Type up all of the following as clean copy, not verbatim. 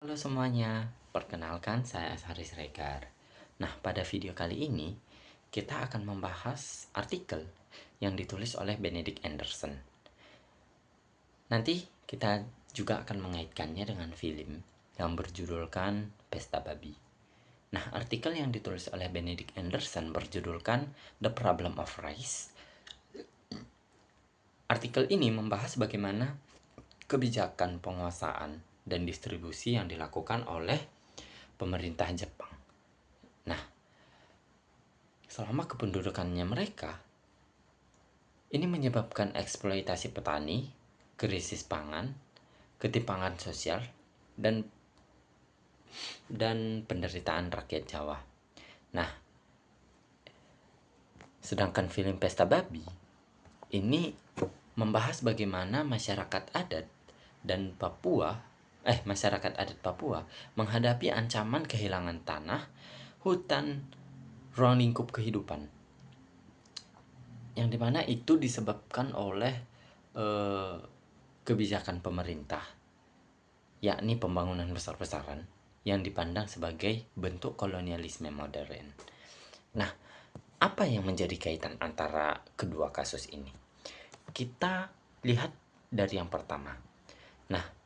Halo semuanya, perkenalkan saya Asharis Regar. Nah, pada video kali ini kita akan membahas artikel yang ditulis oleh Benedict Anderson. Nanti kita juga akan mengaitkannya dengan film yang berjudulkan Pesta Babi. Nah, artikel yang ditulis oleh Benedict Anderson berjudulkan The Problem of Rice. Artikel ini membahas bagaimana kebijakan penguasaan dan distribusi yang dilakukan oleh pemerintah Jepang. Nah, selama kependudukannya mereka, ini menyebabkan eksploitasi petani, krisis pangan, ketimpangan sosial, dan penderitaan rakyat Jawa. Nah, sedangkan film Pesta Babi ini membahas bagaimana masyarakat adat Papua menghadapi ancaman kehilangan tanah, hutan, ruang lingkup kehidupan, yang dimana itu disebabkan oleh kebijakan pemerintah, yakni pembangunan besar-besaran yang dipandang sebagai bentuk kolonialisme modern. Nah, apa yang menjadi kaitan antara kedua kasus ini? Kita lihat dari yang pertama. Nah,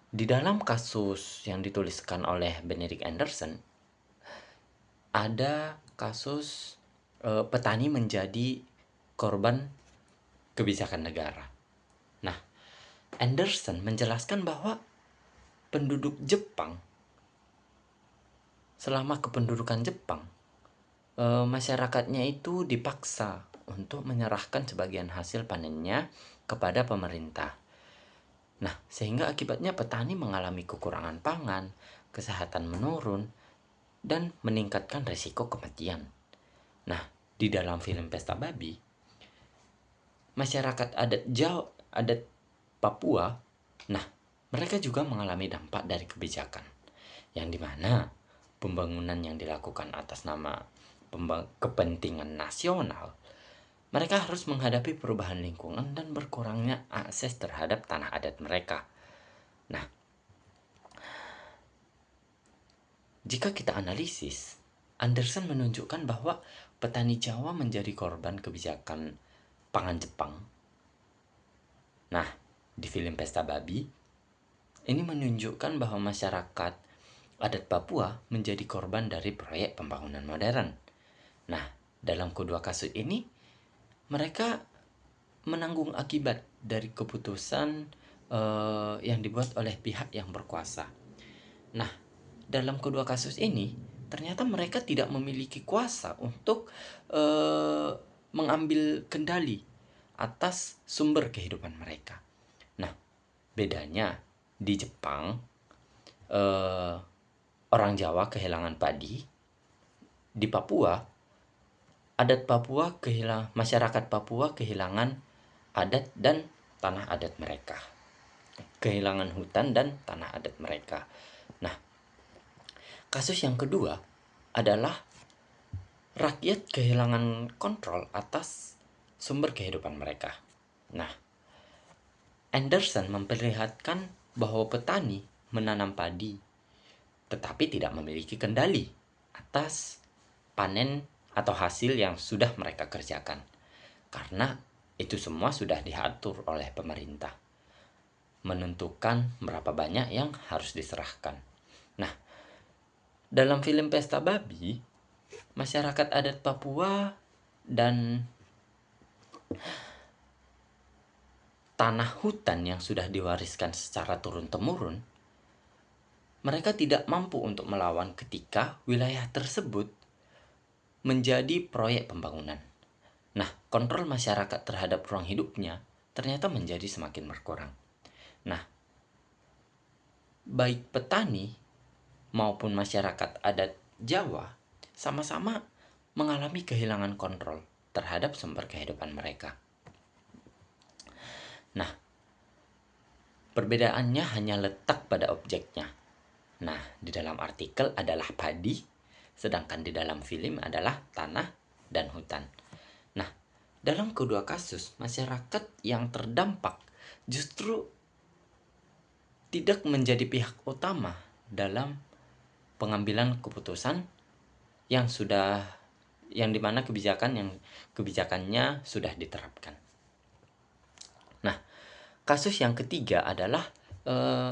di dalam kasus yang dituliskan oleh Benedict Anderson, ada kasus petani menjadi korban kebijakan negara. Nah, Anderson menjelaskan bahwa penduduk Jepang, selama kependudukan Jepang, masyarakatnya itu dipaksa untuk menyerahkan sebagian hasil panennya kepada pemerintah. Nah, sehingga akibatnya petani mengalami kekurangan pangan, kesehatan menurun, dan meningkatkan risiko kematian. Nah, di dalam film Pesta Babi, masyarakat adat Papua, nah, mereka juga mengalami dampak dari kebijakan, yang dimana pembangunan yang dilakukan atas nama kepentingan nasional, mereka harus menghadapi perubahan lingkungan dan berkurangnya akses terhadap tanah adat mereka. Nah, jika kita analisis, Anderson menunjukkan bahwa petani Jawa menjadi korban kebijakan pangan Jepang. Nah, di film Pesta Babi, ini menunjukkan bahwa masyarakat adat Papua menjadi korban dari proyek pembangunan modern. Nah, dalam kedua kasus ini, mereka menanggung akibat dari keputusan yang dibuat oleh pihak yang berkuasa. Nah, dalam kedua kasus ini, ternyata mereka tidak memiliki kuasa untuk mengambil kendali atas sumber kehidupan mereka. Nah, bedanya di Jepang, orang Jawa kehilangan padi. Di Papua, masyarakat Papua kehilangan adat dan tanah adat mereka. Kehilangan hutan dan tanah adat mereka. Nah, kasus yang kedua adalah rakyat kehilangan kontrol atas sumber kehidupan mereka. Nah, Anderson memperlihatkan bahwa petani menanam padi tetapi tidak memiliki kendali atas panen atau hasil yang sudah mereka kerjakan, karena itu semua sudah diatur oleh pemerintah, menentukan berapa banyak yang harus diserahkan. Nah, dalam film Pesta Babi, masyarakat adat Papua dan tanah hutan yang sudah diwariskan secara turun-temurun, mereka tidak mampu untuk melawan ketika wilayah tersebut menjadi proyek pembangunan. Nah, kontrol masyarakat terhadap ruang hidupnya ternyata menjadi semakin berkurang. Nah, baik petani maupun masyarakat adat Jawa sama-sama mengalami kehilangan kontrol terhadap sumber kehidupan mereka. Nah, perbedaannya hanya letak pada objeknya. Nah, di dalam artikel adalah padi, sedangkan di dalam film adalah tanah dan hutan. Nah, dalam kedua kasus, masyarakat yang terdampak justru tidak menjadi pihak utama dalam pengambilan keputusan yang dimana kebijakannya sudah diterapkan. Nah, kasus yang ketiga adalah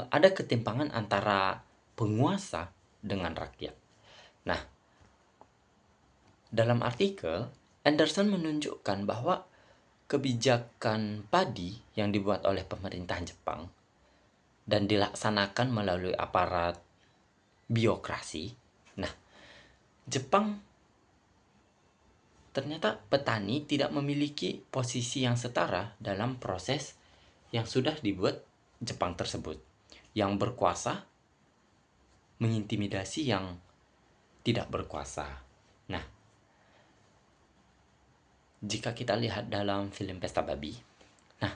ada ketimpangan antara penguasa dengan rakyat. Nah, dalam artikel, Anderson menunjukkan bahwa kebijakan padi yang dibuat oleh pemerintah Jepang dan dilaksanakan melalui aparat birokrasi. Nah, Jepang ternyata petani tidak memiliki posisi yang setara dalam proses yang sudah dibuat Jepang tersebut. Yang berkuasa mengintimidasi yang tidak berkuasa. Nah, jika kita lihat dalam film Pesta Babi, nah,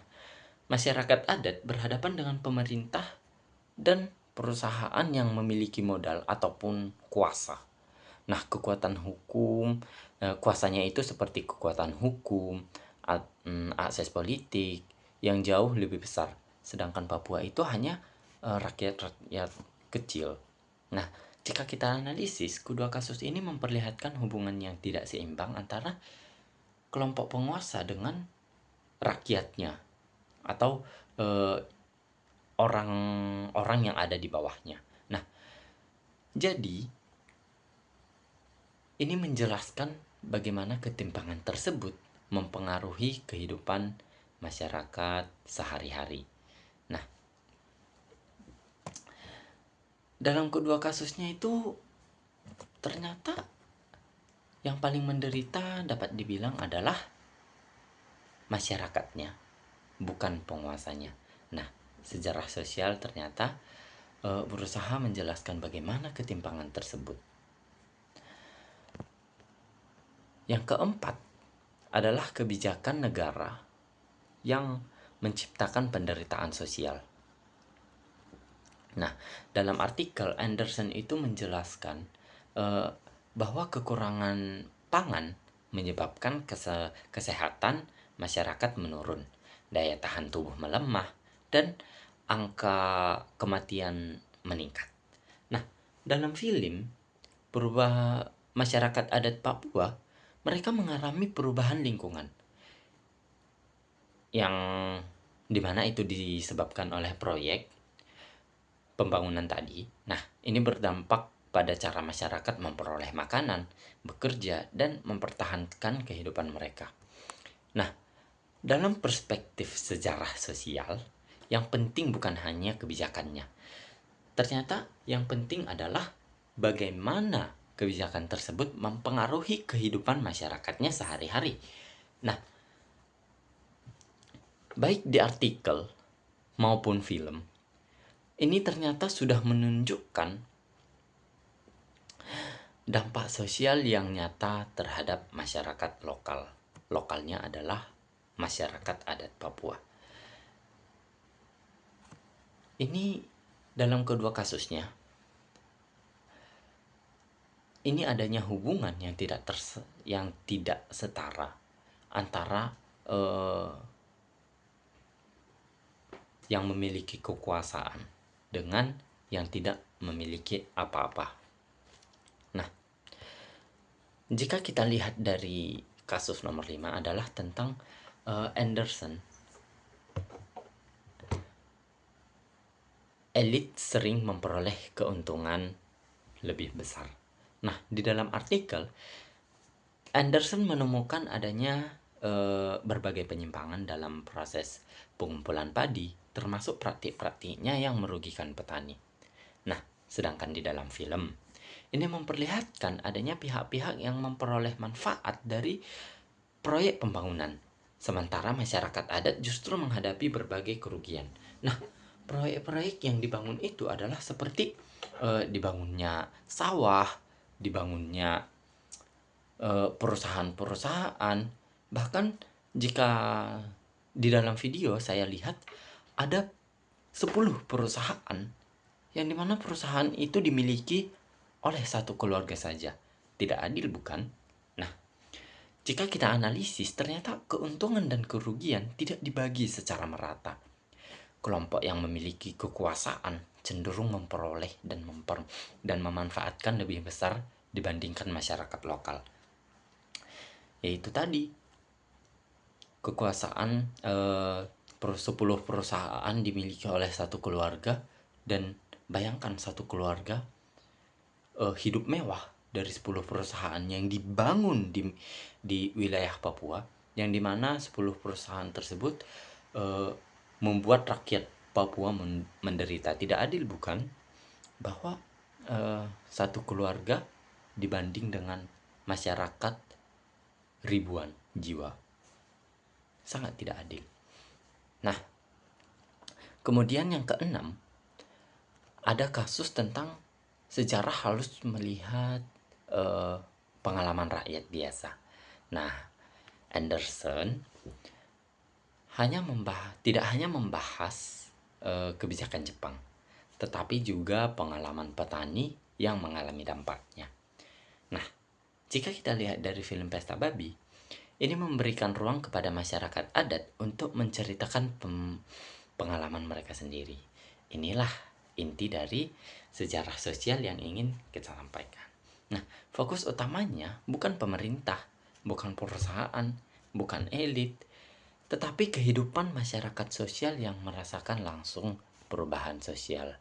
masyarakat adat berhadapan dengan pemerintah dan perusahaan yang memiliki modal ataupun kuasa. Nah, kekuatan hukum, kuasanya itu seperti kekuatan hukum, akses politik yang jauh lebih besar. Sedangkan Papua itu hanya rakyat-rakyat kecil. Nah, jika kita analisis, kedua kasus ini memperlihatkan hubungan yang tidak seimbang antara kelompok penguasa dengan rakyatnya atau orang-orang yang ada di bawahnya. Nah, jadi ini menjelaskan bagaimana ketimpangan tersebut mempengaruhi kehidupan masyarakat sehari-hari. Nah, dalam kedua kasusnya itu ternyata yang paling menderita dapat dibilang adalah masyarakatnya, bukan penguasanya. Nah, sejarah sosial ternyata berusaha menjelaskan bagaimana ketimpangan tersebut. Yang keempat adalah kebijakan negara yang menciptakan penderitaan sosial. Nah, dalam artikel Anderson itu menjelaskan bahwa kekurangan pangan menyebabkan kesehatan masyarakat menurun, daya tahan tubuh melemah, dan angka kematian meningkat. Nah, dalam film masyarakat adat Papua, mereka mengalami perubahan lingkungan yang dimana itu disebabkan oleh proyek pembangunan tadi. Nah, ini berdampak pada cara masyarakat memperoleh makanan, bekerja, dan mempertahankan kehidupan mereka. Nah, dalam perspektif sejarah sosial, yang penting bukan hanya kebijakannya. Ternyata yang penting adalah bagaimana kebijakan tersebut mempengaruhi kehidupan masyarakatnya sehari-hari. Nah, baik di artikel maupun film, ini ternyata sudah menunjukkan dampak sosial yang nyata terhadap masyarakat lokal. Lokalnya adalah masyarakat adat Papua. Ini dalam kedua kasusnya, ini adanya hubungan yang tidak setara antara yang memiliki kekuasaan dengan yang tidak memiliki apa-apa. Nah, jika kita lihat dari kasus nomor 5 adalah tentang Anderson. Elit sering memperoleh keuntungan lebih besar. Nah, di dalam artikel, Anderson menemukan adanya berbagai penyimpangan dalam proses pengumpulan padi, termasuk praktik-praktiknya yang merugikan petani. Nah, sedangkan di dalam film, ini memperlihatkan adanya pihak-pihak yang memperoleh manfaat dari proyek pembangunan, sementara masyarakat adat justru menghadapi berbagai kerugian. Nah, proyek-proyek yang dibangun itu adalah seperti dibangunnya sawah, dibangunnya perusahaan-perusahaan. Bahkan jika di dalam video saya lihat ada 10 perusahaan yang dimana perusahaan itu dimiliki oleh satu keluarga saja. Tidak adil, bukan? Nah, jika kita analisis, ternyata keuntungan dan kerugian tidak dibagi secara merata. kelompok yang memiliki kekuasaan cenderung memperoleh dan memanfaatkan lebih besar dibandingkan masyarakat lokal. Yaitu tadi, kekuasaan 10 perusahaan dimiliki oleh satu keluarga, dan bayangkan satu keluarga hidup mewah dari 10 perusahaan yang dibangun di wilayah Papua, yang dimana 10 perusahaan tersebut membuat rakyat Papua menderita. Tidak adil bukan? Bahwa satu keluarga dibanding dengan masyarakat ribuan jiwa. Sangat tidak adil. Nah, kemudian yang keenam, ada kasus tentang sejarah harus melihat pengalaman rakyat biasa. Nah, Anderson tidak hanya membahas kebijakan Jepang, tetapi juga pengalaman petani yang mengalami dampaknya. Nah, jika kita lihat dari film Pesta Babi, ini memberikan ruang kepada masyarakat adat untuk menceritakan pengalaman mereka sendiri. Inilah inti dari sejarah sosial yang ingin kita sampaikan. Nah, fokus utamanya bukan pemerintah, bukan perusahaan, bukan elit, tetapi kehidupan masyarakat sosial yang merasakan langsung perubahan sosial.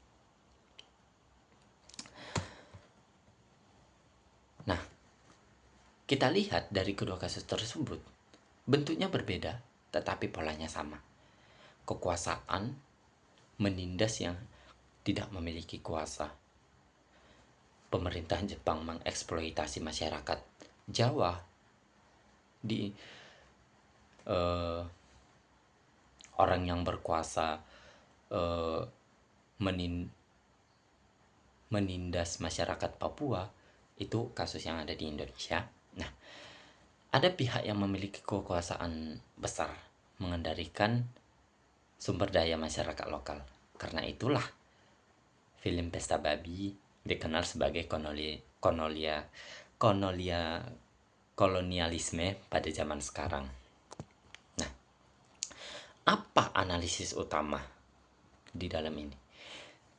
Nah, kita lihat dari kedua kasus tersebut, bentuknya berbeda, tetapi polanya sama. Kekuasaan menindas yang tidak memiliki kuasa. Pemerintah Jepang mengeksploitasi masyarakat Jawa di orang yang berkuasa menindas masyarakat Papua. Itu kasus yang ada di Indonesia. Nah, ada pihak yang memiliki kekuasaan besar mengendalikan sumber daya masyarakat lokal. Karena itulah film Pesta Babi dikenal sebagai kolonialisme pada zaman sekarang. Nah, apa analisis utama di dalam ini?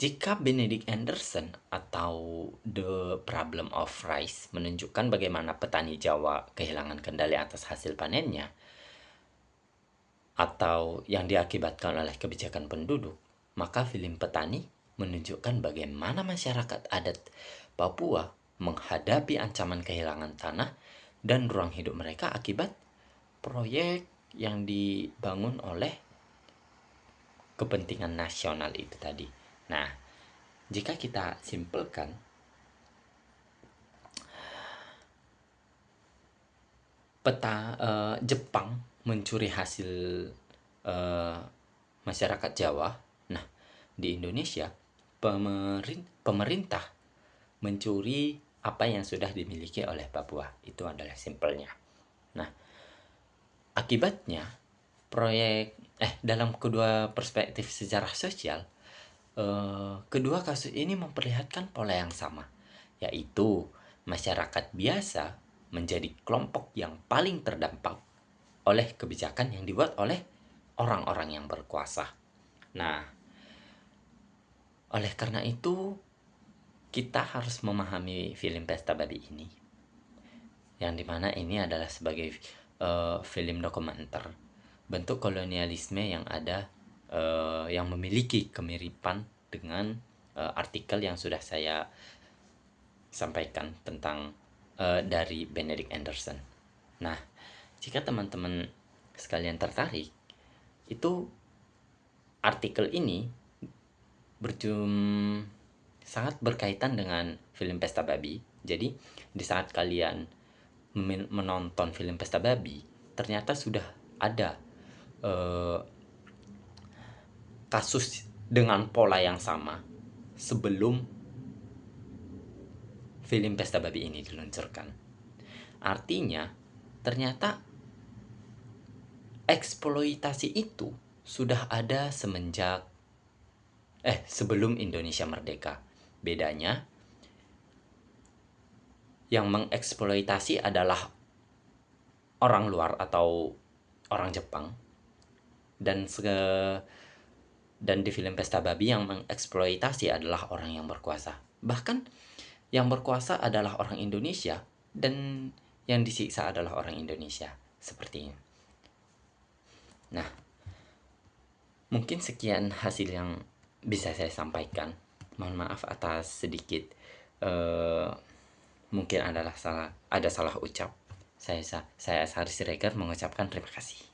Jika Benedict Anderson atau The Problem of Rice menunjukkan bagaimana petani Jawa kehilangan kendali atas hasil panennya, atau yang diakibatkan oleh kebijakan penduduk, maka film Petani menunjukkan bagaimana masyarakat adat Papua menghadapi ancaman kehilangan tanah dan ruang hidup mereka akibat proyek yang dibangun oleh kepentingan nasional itu tadi. Nah, jika kita simpelkan, Jepang mencuri hasil masyarakat Jawa. Nah, di Indonesia pemerintah mencuri apa yang sudah dimiliki oleh Papua. Itu adalah simpelnya. Nah, akibatnya dalam kedua perspektif sejarah sosial, kedua kasus ini memperlihatkan pola yang sama, yaitu masyarakat biasa menjadi kelompok yang paling terdampak oleh kebijakan yang dibuat oleh orang-orang yang berkuasa. Nah, oleh karena itu kita harus memahami film Pesta Babi ini, yang dimana ini adalah sebagai film dokumenter bentuk kolonialisme yang ada, yang memiliki kemiripan dengan artikel yang sudah saya sampaikan tentang dari Benedict Anderson. Nah, jika teman-teman sekalian tertarik, itu artikel ini sangat berkaitan dengan film Pesta Babi. Jadi, di saat kalian menonton film Pesta Babi, ternyata sudah ada kasus dengan pola yang sama sebelum film Pesta Babi ini diluncurkan. Artinya, ternyata eksploitasi itu sudah ada sebelum Indonesia merdeka. Bedanya, yang mengeksploitasi adalah orang luar atau orang Jepang, dan Dan di film Pesta Babi yang mengeksploitasi adalah orang yang berkuasa. Bahkan yang berkuasa adalah orang Indonesia dan yang disiksa adalah orang Indonesia. Sepertinya. Nah, mungkin sekian hasil yang bisa saya sampaikan. Mohon maaf atas sedikit eh, mungkin ada salah ucap. Saya Haris Siregar mengucapkan terima kasih.